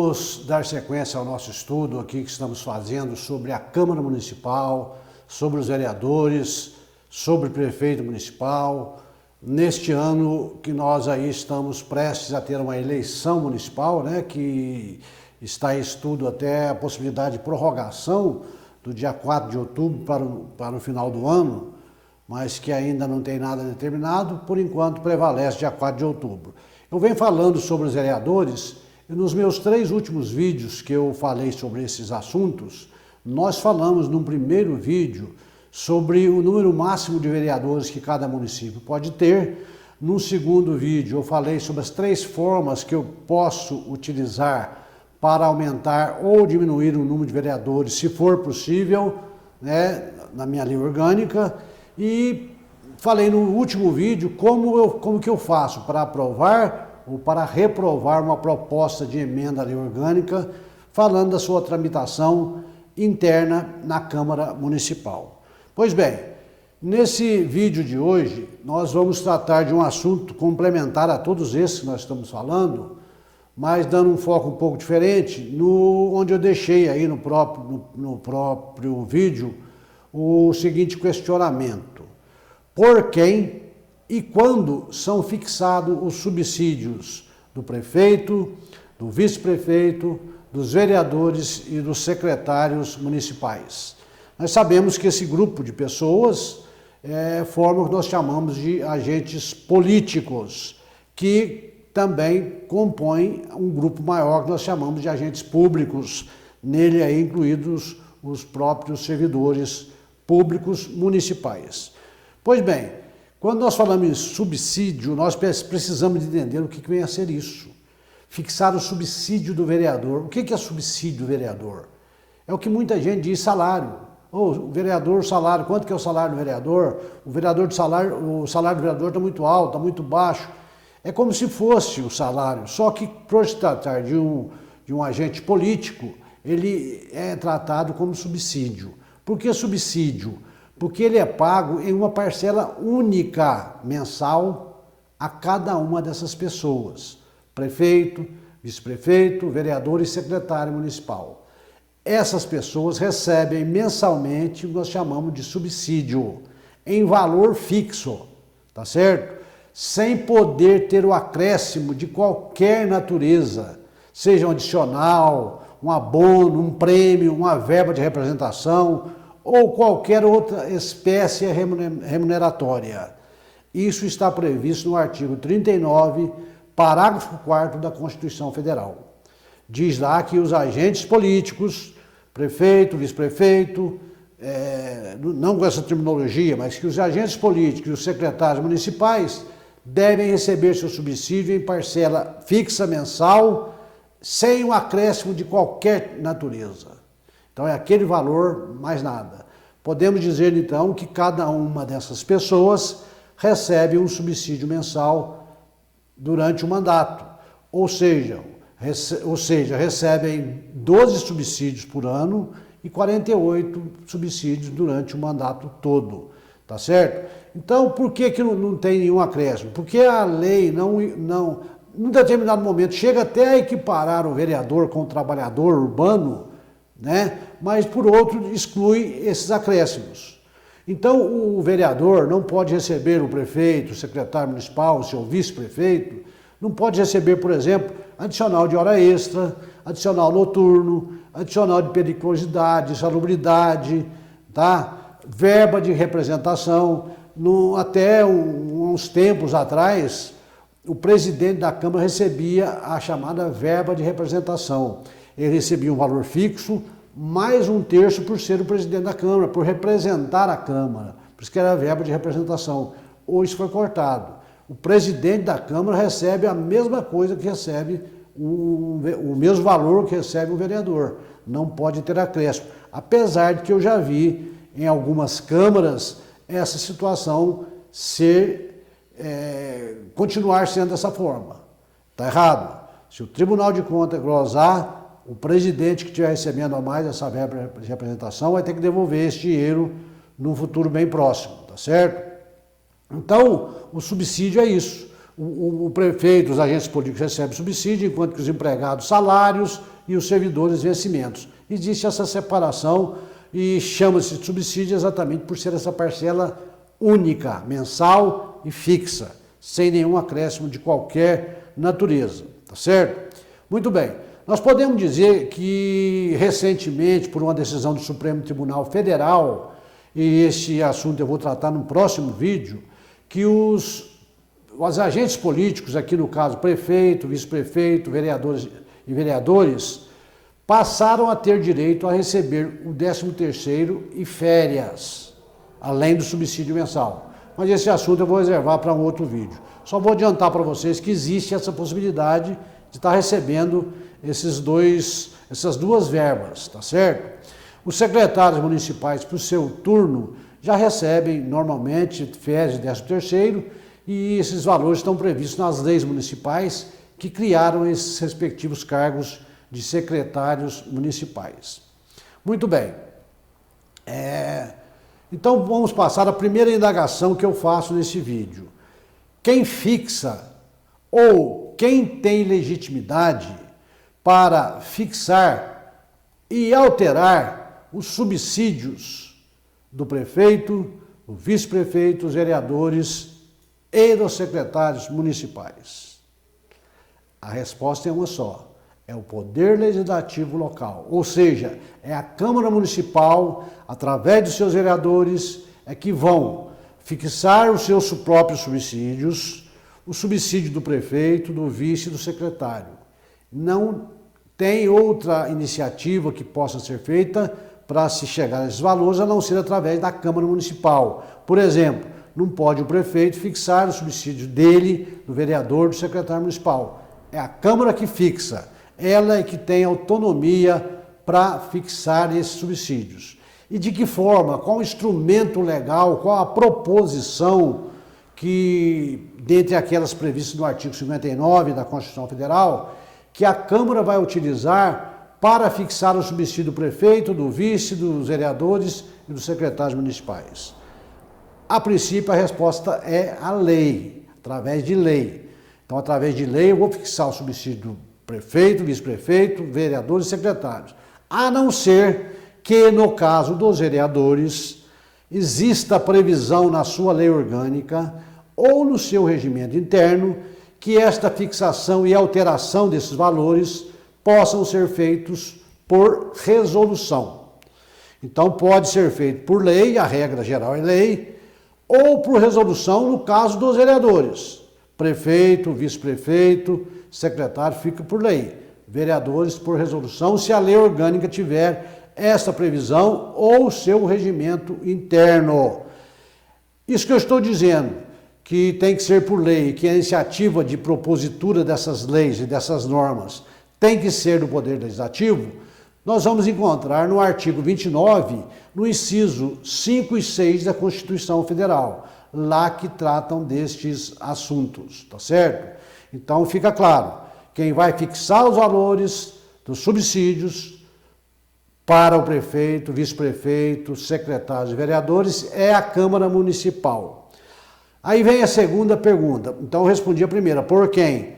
Vamos dar sequência ao nosso estudo aqui que estamos fazendo sobre a Câmara Municipal, sobre os vereadores, sobre o prefeito municipal. Neste ano que nós aí estamos prestes a ter uma eleição municipal, né, que está em estudo até a possibilidade de prorrogação do dia 4 de outubro para o final do ano, mas que ainda não tem nada determinado, por enquanto prevalece dia 4 de outubro. Eu venho falando sobre os vereadores e nos meus 3 últimos vídeos que eu falei sobre esses assuntos, nós falamos num primeiro vídeo sobre o número máximo de vereadores que cada município pode ter. Num segundo vídeo eu falei sobre as 3 formas que eu posso utilizar para aumentar ou diminuir o número de vereadores, se for possível, né, na minha lei orgânica. E falei no último vídeo como que eu faço para aprovar ou para reprovar uma proposta de emenda à lei orgânica, falando da sua tramitação interna na Câmara Municipal. Pois bem, nesse vídeo de hoje, nós vamos tratar de um assunto complementar a todos esses que nós estamos falando, mas dando um foco um pouco diferente, onde eu deixei aí no próprio vídeo o seguinte questionamento: por quem e quando são fixados os subsídios do prefeito, do vice-prefeito, dos vereadores e dos secretários municipais? Nós sabemos que esse grupo de pessoas forma o que nós chamamos de agentes políticos, que também compõem um grupo maior que nós chamamos de agentes públicos, nele aí incluídos os próprios servidores públicos municipais. Pois bem, quando nós falamos em subsídio, nós precisamos de entender o que vem a ser isso. Fixar o subsídio do vereador. O que é subsídio do vereador? É o que muita gente diz salário. O vereador, salário, quanto que é o salário do vereador? O salário do vereador está muito alto, está muito baixo. É como se fosse o salário, só que por se tratar de um agente político, ele é tratado como subsídio. Por que subsídio? Porque ele é pago em uma parcela única mensal a cada uma dessas pessoas: prefeito, vice-prefeito, vereador e secretário municipal. Essas pessoas recebem mensalmente o que nós chamamos de subsídio, em valor fixo, tá certo? Sem poder ter o acréscimo de qualquer natureza, seja um adicional, um abono, um prêmio, uma verba de representação, ou qualquer outra espécie remuneratória. Isso está previsto no artigo 39, parágrafo 4º da Constituição Federal. Diz lá que os agentes políticos, prefeito, vice-prefeito, não com essa terminologia, mas que os agentes políticos e os secretários municipais devem receber seu subsídio em parcela fixa mensal, sem o acréscimo de qualquer natureza. Então é aquele valor, mais nada. Podemos dizer então que cada uma dessas pessoas recebe um subsídio mensal durante o mandato. Ou seja, recebem 12 subsídios por ano e 48 subsídios durante o mandato todo. Tá certo? Então, por que não tem nenhum acréscimo? Porque a lei num determinado momento, chega até a equiparar o vereador com o trabalhador urbano, né? Mas por outro exclui esses acréscimos. Então o vereador não pode receber o prefeito, o secretário municipal, o seu vice-prefeito, não pode receber, por exemplo, adicional de hora extra, adicional noturno, adicional de periculosidade, salubridade, tá? Verba de representação. Até uns tempos atrás, o presidente da Câmara recebia a chamada verba de representação. Ele recebia um valor fixo, mais 1/3 por ser o presidente da Câmara, por representar a Câmara. Por isso que era a verba de representação. Hoje foi cortado. O presidente da Câmara recebe a mesma coisa que recebe, o mesmo valor que recebe o vereador. Não pode ter acréscimo. Apesar de que eu já vi em algumas câmaras essa situação continuar sendo dessa forma. Está errado. Se o Tribunal de Contas glosar, o presidente que estiver recebendo a mais essa verba de representação vai ter que devolver esse dinheiro num futuro bem próximo, tá certo? Então, o subsídio é isso. O prefeito, os agentes políticos recebem subsídio, enquanto que os empregados salários e os servidores vencimentos. Existe essa separação e chama-se de subsídio exatamente por ser essa parcela única, mensal e fixa, sem nenhum acréscimo de qualquer natureza, tá certo? Muito bem, nós podemos dizer que recentemente, por uma decisão do Supremo Tribunal Federal, e esse assunto eu vou tratar no próximo vídeo, que os agentes políticos, aqui no caso prefeito, vice-prefeito, vereadores e vereadores, passaram a ter direito a receber o 13º e férias, além do subsídio mensal. Mas esse assunto eu vou reservar para um outro vídeo. Só vou adiantar para vocês que existe essa possibilidade de estar recebendo essas duas verbas, tá certo? Os secretários municipais, por seu turno, já recebem normalmente férias de 13º e esses valores estão previstos nas leis municipais que criaram esses respectivos cargos de secretários municipais. Muito bem. Então vamos passar à primeira indagação que eu faço nesse vídeo. Quem fixa ou quem tem legitimidade para fixar e alterar os subsídios do prefeito, do vice-prefeito, dos vereadores e dos secretários municipais? A resposta é uma só. É o Poder Legislativo local, ou seja, é a Câmara Municipal, através de seus vereadores, é que vão fixar os seus próprios subsídios, o subsídio do prefeito, do vice e do secretário. Não tem outra iniciativa que possa ser feita para se chegar a esses valores, a não ser através da Câmara Municipal. Por exemplo, não pode o prefeito fixar o subsídio dele, do vereador, do secretário municipal. É a Câmara que fixa. Ela é que tem autonomia para fixar esses subsídios. E de que forma, qual o instrumento legal, qual a proposição que, dentre aquelas previstas no artigo 59 da Constituição Federal, que a Câmara vai utilizar para fixar o subsídio do prefeito, do vice, dos vereadores e dos secretários municipais? A princípio, a resposta é a lei, através de lei. Então, através de lei, eu vou fixar o subsídio do prefeito, vice-prefeito, vereadores e secretários. A não ser que, no caso dos vereadores, exista previsão na sua lei orgânica ou no seu regimento interno que esta fixação e alteração desses valores possam ser feitos por resolução. Então, pode ser feito por lei, a regra geral é lei, ou por resolução no caso dos vereadores. Prefeito, vice-prefeito, secretário fica por lei, vereadores por resolução, se a lei orgânica tiver essa previsão ou seu regimento interno. Isso que eu estou dizendo, que tem que ser por lei, que a iniciativa de propositura dessas leis e dessas normas tem que ser do Poder Legislativo, nós vamos encontrar no artigo 29, no inciso 5 e 6 da Constituição Federal, lá que tratam destes assuntos, tá certo? Então fica claro, quem vai fixar os valores dos subsídios para o prefeito, vice-prefeito, secretários e vereadores é a Câmara Municipal. Aí vem a segunda pergunta, então eu respondi a primeira, por quem?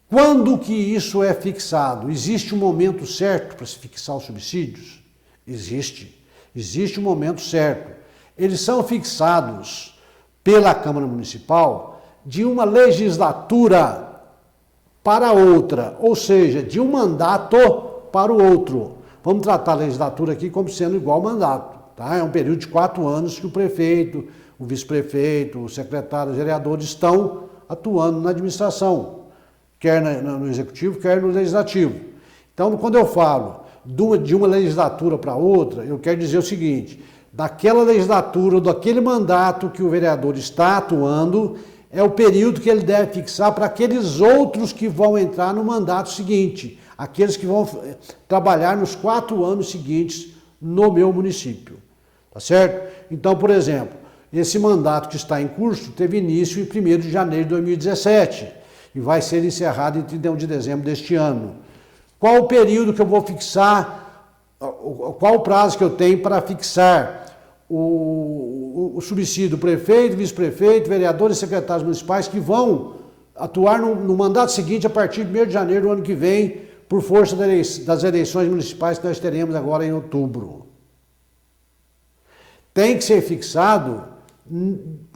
Quando que isso é fixado? Existe um momento certo para se fixar os subsídios? Existe um momento certo. Eles são fixados pela Câmara Municipal de uma legislatura para outra, ou seja, de um mandato para o outro. Vamos tratar a legislatura aqui como sendo igual ao mandato, tá? É um período de 4 anos que o prefeito, o vice-prefeito, o secretário, os vereadores estão atuando na administração, quer no executivo, quer no legislativo. Então, quando eu falo de uma legislatura para outra, eu quero dizer o seguinte: daquela legislatura, daquele mandato que o vereador está atuando, é o período que ele deve fixar para aqueles outros que vão entrar no mandato seguinte, aqueles que vão trabalhar nos 4 anos seguintes no meu município, tá certo? Então, por exemplo, esse mandato que está em curso teve início em 1º de janeiro de 2017 e vai ser encerrado em 31 de dezembro deste ano. Qual o período que eu vou fixar, qual o prazo que eu tenho para fixar o subsídio do prefeito, vice-prefeito, vereadores e secretários municipais que vão atuar no mandato seguinte a partir de 1º de janeiro do ano que vem por força das eleições municipais que nós teremos agora em outubro. Tem que ser fixado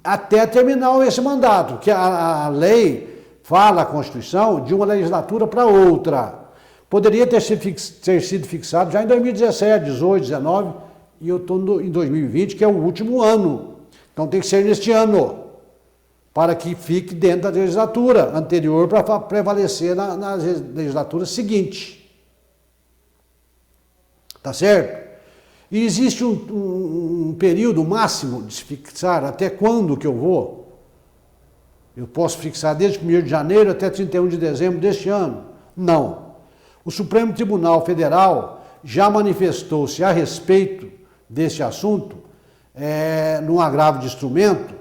até terminar esse mandato, que a lei fala, a Constituição, de uma legislatura para outra. Poderia ter sido fixado já em 2017, 18, 19, e eu estou em 2020, que é o último ano. Então tem que ser neste ano, para que fique dentro da legislatura anterior para prevalecer na legislatura seguinte. Tá certo? E existe um período máximo de se fixar até quando que eu vou? Eu posso fixar desde 1º de janeiro até 31 de dezembro deste ano? Não. O Supremo Tribunal Federal já manifestou-se a respeito desse assunto num agravo de instrumento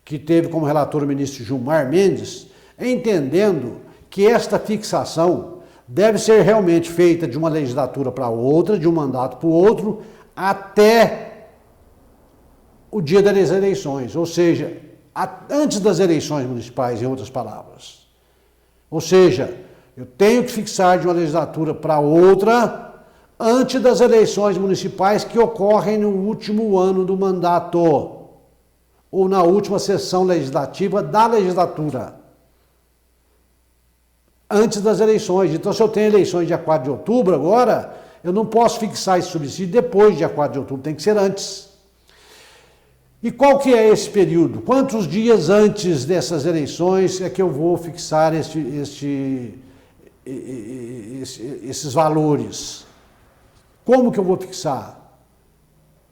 que teve como relator o ministro Gilmar Mendes, entendendo que esta fixação deve ser realmente feita de uma legislatura para outra, de um mandato para o outro, até o dia das eleições, ou seja, antes das eleições municipais, em outras palavras. Ou seja, eu tenho que fixar de uma legislatura para outra antes das eleições municipais que ocorrem no último ano do mandato ou na última sessão legislativa da legislatura. Antes das eleições. Então, se eu tenho eleições dia 4 de outubro agora, eu não posso fixar esse subsídio depois do dia 4 de outubro, tem que ser antes. E qual que é esse período? Quantos dias antes dessas eleições é que eu vou fixar esses valores? Como que eu vou fixar?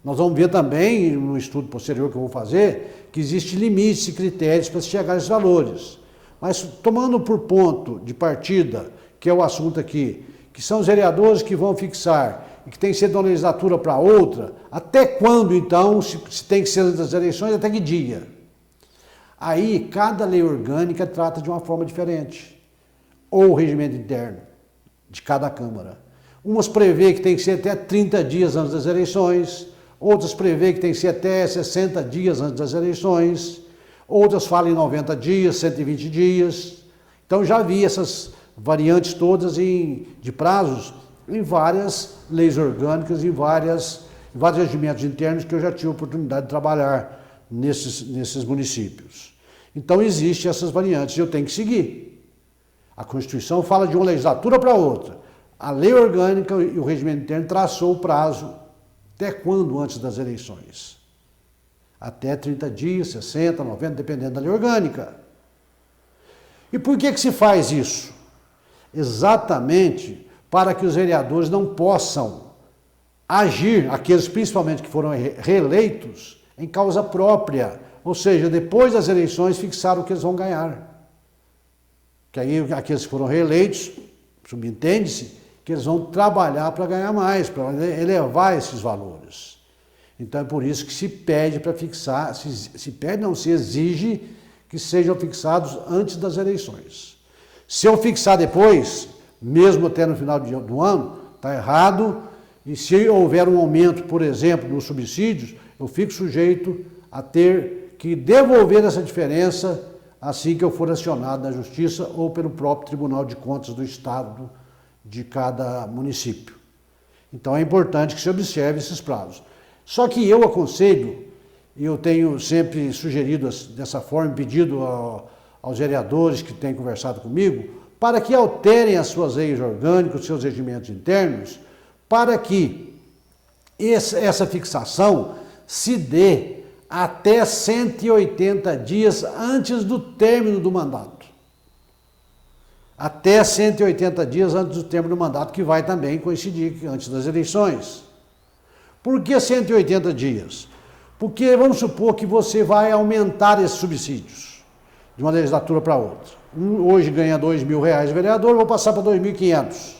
Nós vamos ver também, no estudo posterior que eu vou fazer, que existem limites e critérios para chegar a esses valores. Mas tomando por ponto de partida, que é o assunto aqui, que são os vereadores que vão fixar e que tem que ser de uma legislatura para outra, até quando então, se tem que ser das eleições, até que dia? Aí, cada lei orgânica trata de uma forma diferente, ou o regimento interno de cada Câmara. Umas prevê que tem que ser até 30 dias antes das eleições, outras prevê que tem que ser até 60 dias antes das eleições, outras falam em 90 dias, 120 dias. Então já vi essas variantes todas de prazos em várias leis orgânicas, em vários regimentos internos que eu já tive a oportunidade de trabalhar nesses municípios. Então existem essas variantes e eu tenho que seguir. A Constituição fala de uma legislatura para outra. A lei orgânica e o regimento interno traçou o prazo até quando antes das eleições? Até 30 dias, 60, 90, dependendo da lei orgânica. E por que se faz isso? Exatamente para que os vereadores não possam agir, aqueles principalmente que foram reeleitos, em causa própria. Ou seja, depois das eleições fixaram o que eles vão ganhar. Que aí aqueles que foram reeleitos, subentende-se, que eles vão trabalhar para ganhar mais, para elevar esses valores. Então é por isso que se pede para fixar, se pede não, se exige que sejam fixados antes das eleições. Se eu fixar depois, mesmo até no final do ano, está errado, e se houver um aumento, por exemplo, nos subsídios, eu fico sujeito a ter que devolver essa diferença assim que eu for acionado na Justiça ou pelo próprio Tribunal de Contas do Estado de cada município. Então é importante que se observe esses prazos. Só que eu aconselho, e eu tenho sempre sugerido dessa forma, pedido aos vereadores que têm conversado comigo, para que alterem as suas leis orgânicas, os seus regimentos internos, para que essa fixação se dê até 180 dias antes do término do mandato. Até 180 dias antes do término do mandato, que vai também coincidir antes das eleições. Por que 180 dias? Porque vamos supor que você vai aumentar esses subsídios de uma legislatura para outra. Hoje ganha R$2.000 vereador, vou passar para 2.500.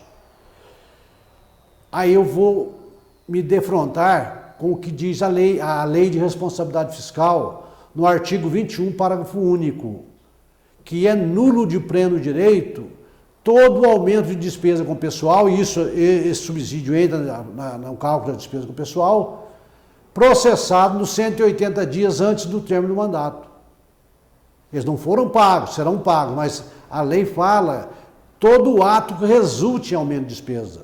Aí eu vou me defrontar com o que diz a lei de responsabilidade fiscal, no artigo 21, parágrafo único, que é nulo de pleno direito todo o aumento de despesa com o pessoal, e esse subsídio entra no cálculo da despesa com o pessoal, processado nos 180 dias antes do término do mandato. Eles não foram pagos, serão pagos, mas a lei fala todo ato que resulte em aumento de despesa.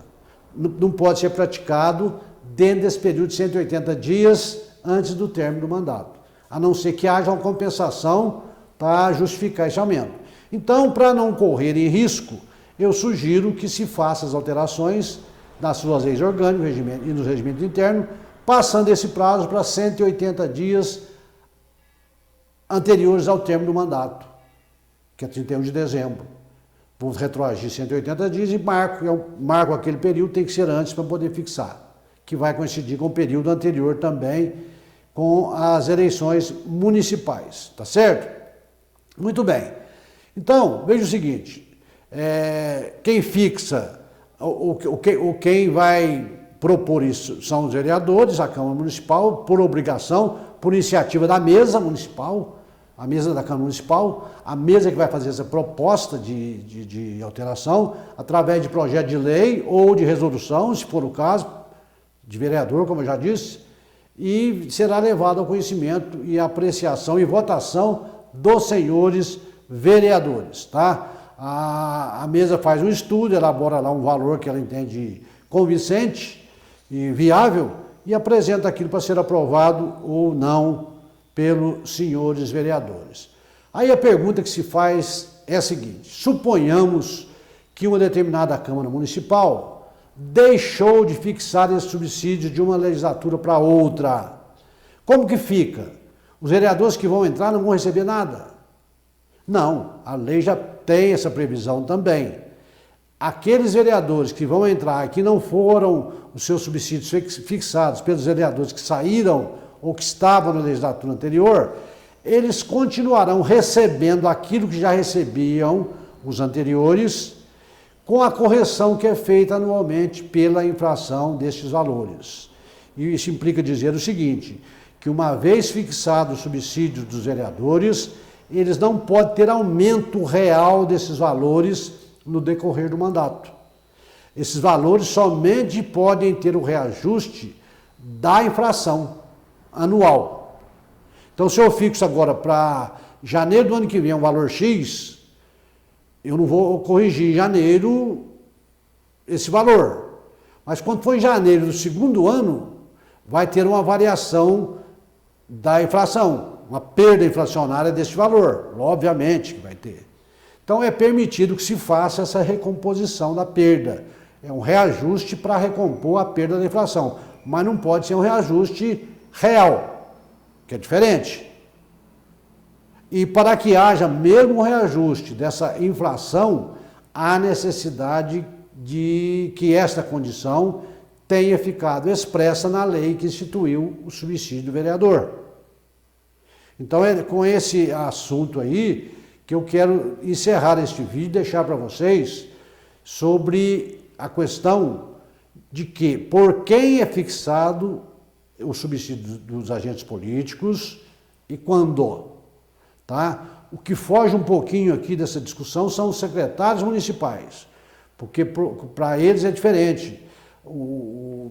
Não pode ser praticado dentro desse período de 180 dias antes do término do mandato, a não ser que haja uma compensação para justificar esse aumento. Então, para não correr em risco, eu sugiro que se faça as alterações nas suas leis orgânicas e nos regimentos internos, passando esse prazo para 180 dias anteriores ao término do mandato, que é 31 de dezembro. Vamos retroagir 180 dias e marco aquele período, tem que ser antes para poder fixar, que vai coincidir com o período anterior também, com as eleições municipais, tá certo? Muito bem. Então, veja o seguinte, quem fixa, quem vai propor isso são os vereadores, a Câmara Municipal, por obrigação, por iniciativa da mesa municipal, a mesa da Câmara Municipal, a mesa que vai fazer essa proposta de alteração, através de projeto de lei ou de resolução, se for o caso, de vereador, como eu já disse, e será levado ao conhecimento e apreciação e votação dos senhores vereadores, tá? A mesa faz um estudo, elabora lá um valor que ela entende convincente e viável e apresenta aquilo para ser aprovado ou não pelos senhores vereadores. Aí a pergunta que se faz é a seguinte: suponhamos que uma determinada Câmara Municipal deixou de fixar esse subsídio de uma legislatura para outra. Como que fica? Os vereadores que vão entrar não vão receber nada? Não, a lei já tem essa previsão também. Aqueles vereadores que vão entrar e que não foram os seus subsídios fixados pelos vereadores que saíram ou que estavam na legislatura anterior, eles continuarão recebendo aquilo que já recebiam os anteriores, com a correção que é feita anualmente pela inflação destes valores. E isso implica dizer o seguinte, que uma vez fixado o subsídio dos vereadores, eles não podem ter aumento real desses valores no decorrer do mandato. Esses valores somente podem ter o reajuste da inflação anual. Então, se eu fixo agora para janeiro do ano que vem um valor X, eu não vou corrigir em janeiro esse valor. Mas quando for em janeiro do segundo ano, vai ter uma variação da inflação, uma perda inflacionária desse valor, obviamente que vai ter. Então é permitido que se faça essa recomposição da perda. É um reajuste para recompor a perda da inflação, mas não pode ser um reajuste real, que é diferente. E para que haja mesmo um reajuste dessa inflação, há necessidade de que esta condição tenha ficado expressa na lei que instituiu o subsídio do vereador. Então é com esse assunto aí que eu quero encerrar este vídeo e deixar para vocês sobre a questão de que por quem é fixado o subsídio dos agentes políticos e quando, tá? O que foge um pouquinho aqui dessa discussão são os secretários municipais, porque para eles é diferente.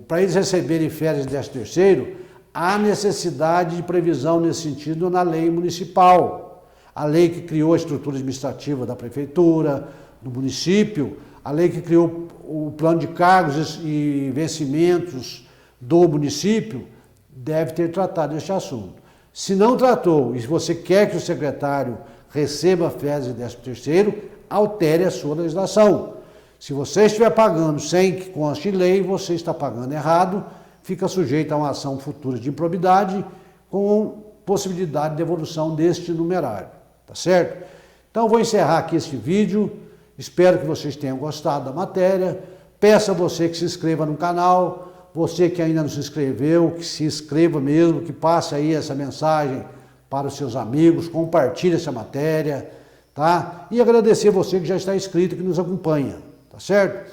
Para eles receberem férias de 13º, há necessidade de previsão nesse sentido na lei municipal. A lei que criou a estrutura administrativa da prefeitura, do município, a lei que criou o plano de cargos e vencimentos do município, deve ter tratado este assunto. Se não tratou, e se você quer que o secretário receba férias de 13º, altere a sua legislação. Se você estiver pagando sem que conste em lei, você está pagando errado, fica sujeito a uma ação futura de improbidade com possibilidade de devolução deste numerário, tá certo? Então vou encerrar aqui este vídeo, espero que vocês tenham gostado da matéria, peço a você que se inscreva no canal, você que ainda não se inscreveu, que se inscreva mesmo, que passe aí essa mensagem para os seus amigos, compartilhe essa matéria, tá? E agradecer você que já está inscrito, que nos acompanha, tá certo?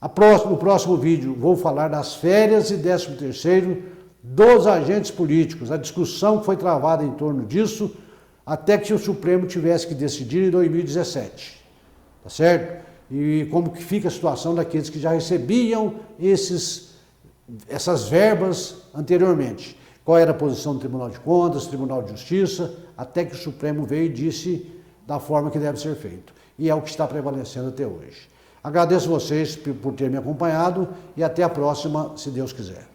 No próximo vídeo vou falar das férias e 13º dos agentes políticos, a discussão que foi travada em torno disso, até que o Supremo tivesse que decidir em 2017, tá certo? E como que fica a situação daqueles que já recebiam essas verbas anteriormente. Qual era a posição do Tribunal de Contas, Tribunal de Justiça, até que o Supremo veio e disse da forma que deve ser feito. e é o que está prevalecendo até hoje. Agradeço vocês por terem me acompanhado e até a próxima, se Deus quiser.